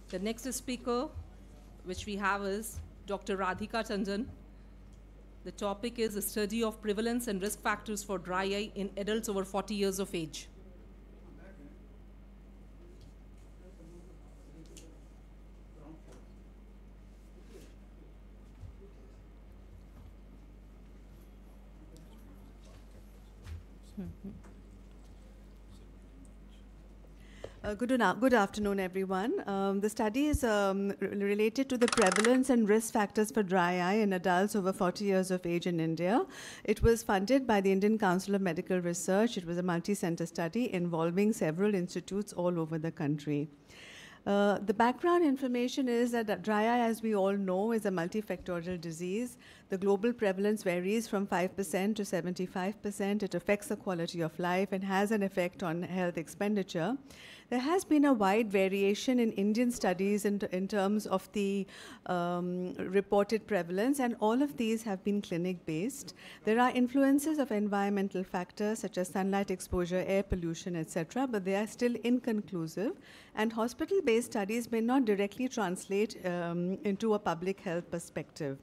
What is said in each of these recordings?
The next speaker, which we have, is Dr. Radhika Chandan. The topic is a study of prevalence and risk factors for dry eye in adults over 40 years of age. Good afternoon, everyone. The study is related to the prevalence and risk factors for dry eye in adults over 40 years of age in India. It was funded by the Indian Council of Medical Research. It was a multi-center study involving several institutes all over the country. The background information is that dry eye, as we all know, is a multifactorial disease. The global prevalence varies from 5% to 75%. It affects the quality of life and has an effect on health expenditure. There has been a wide variation in Indian studies in terms of the reported prevalence, and all of these have been clinic-based. There are influences of environmental factors such as sunlight exposure, air pollution, etc., but they are still inconclusive, and hospital-based studies may not directly translate into a public health perspective.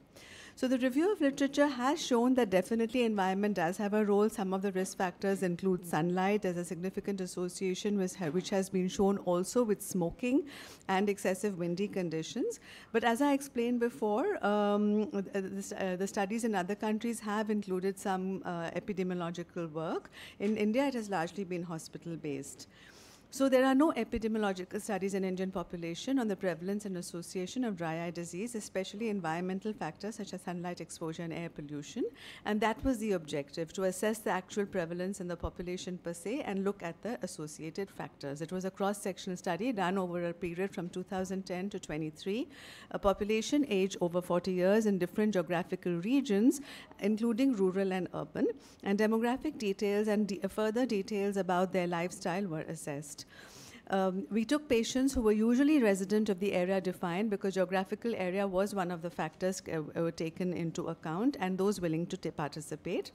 So the review of literature has shown that definitely environment does have a role. Some of the risk factors include sunlight. There's a significant association which has been shown also with smoking and excessive windy conditions. But as I explained before, the studies in other countries have included some epidemiological work. In India, it has largely been hospital-based. So there are no epidemiological studies in Indian population on the prevalence and association of dry eye disease, especially environmental factors such as sunlight exposure and air pollution. And that was the objective, to assess the actual prevalence in the population per se and look at the associated factors. It was a cross-sectional study done over a period from 2010 to 23, a population age over 40 years in different geographical regions, including rural and urban, and demographic details and further details about their lifestyle were assessed. We took patients who were usually resident of the area defined because geographical area was one of the factors taken into account, and those willing to participate.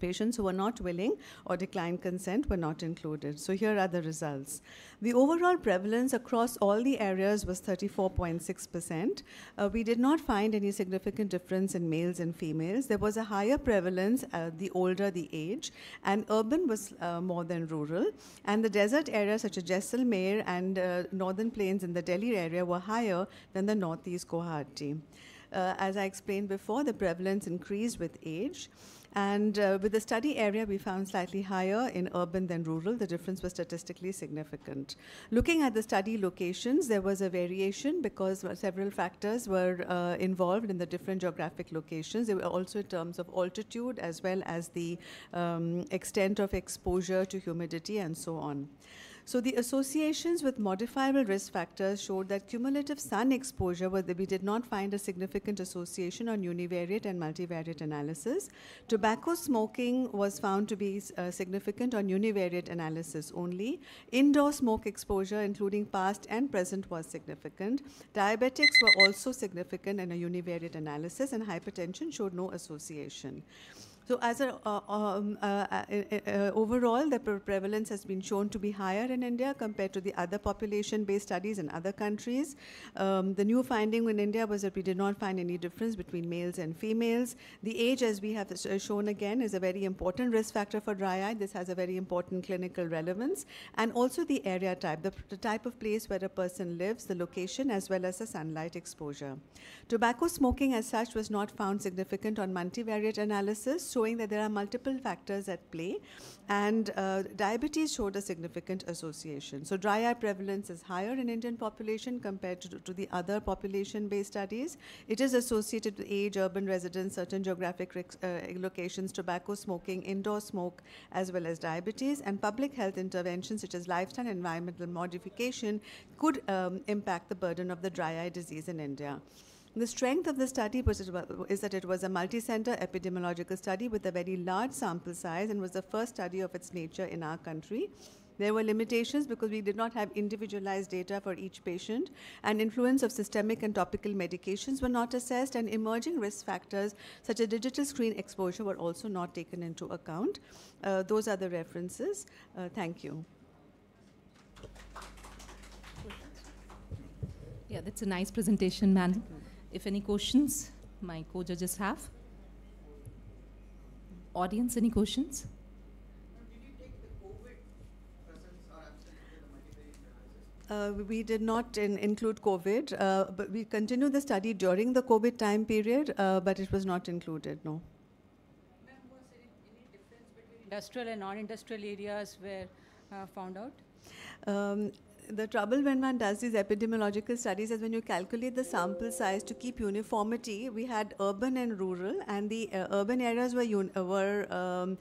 Patients who were not willing or declined consent were not included. So here are the results. The overall prevalence across all the areas was 34.6%. We did not find any significant difference in males and females. There was a higher prevalence the older the age, and urban was more than rural. And the desert areas such as Jaisalmer and northern plains in the Delhi area were higher than the northeast Guwahati. As I explained before, the prevalence increased with age. And with the study area, we found slightly higher in urban than rural. The difference was statistically significant. Looking at the study locations, there was a variation because several factors were involved in the different geographic locations. They were also in terms of altitude as well as the extent of exposure to humidity and so on. So the associations with modifiable risk factors showed that cumulative sun exposure, we did not find a significant association on univariate and multivariate analysis. Tobacco smoking was found to be significant on univariate analysis only. Indoor smoke exposure, including past and present, was significant. Diabetics were also significant in a univariate analysis, and hypertension showed no association. So as overall, the prevalence has been shown to be higher in India compared to the other population-based studies in other countries. The new finding in India was that we did not find any difference between males and females. The age, as we have shown again, is a very important risk factor for dry eye. This has a very important clinical relevance. And also the area type, the type of place where a person lives, the location, as well as the sunlight exposure. Tobacco smoking as such was not found significant on multivariate analysis, showing that there are multiple factors at play, and diabetes showed a significant association. So dry eye prevalence is higher in Indian population compared to the other population-based studies. It is associated with age, urban residence, certain geographic locations, tobacco smoking, indoor smoke, as well as diabetes, and public health interventions such as lifestyle and environmental modification could impact the burden of the dry eye disease in India. The strength of the study is that it was a multi-center epidemiological study with a very large sample size and was the first study of its nature in our country. There were limitations because we did not have individualized data for each patient, and influence of systemic and topical medications were not assessed, and emerging risk factors such as digital screen exposure were also not taken into account. Those are the references. Thank you. Yeah, that's a nice presentation, man. If any questions, my co-judges have. Audience, any questions? Did you take the COVID presence or absence in the multivariate analysis? We did not include COVID, but we continued the study during the COVID time period, but it was not included, no. Ma'am, was there any difference between industrial and non-industrial areas were found out? The trouble when one does these epidemiological studies is when you calculate the sample size to keep uniformity. We had urban and rural, and the urban areas were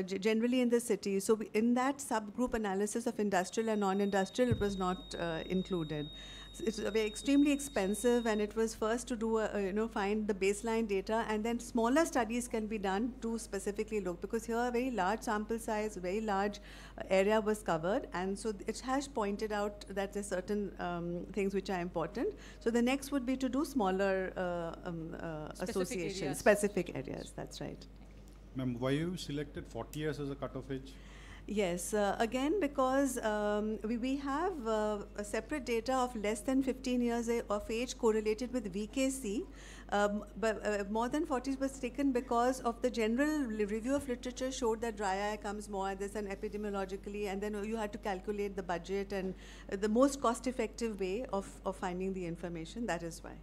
generally in the city. So in that subgroup analysis of industrial and non-industrial, it was not included. It's very extremely expensive, and it was first to do find the baseline data, and then smaller studies can be done to specifically look, because here a very large sample size, very large area was covered, and so it has pointed out that there's certain things which are important. So the next would be to do smaller associations, specific areas. That's right. Ma'am, why you selected 40 years as a cutoff age? Yes, again, because we have a separate data of less than 15 years of age correlated with VKC, but more than 40 was taken because of the general review of literature showed that dry eye comes more, there's an epidemiologically, and then you had to calculate the budget and the most cost-effective way of finding the information. That is why.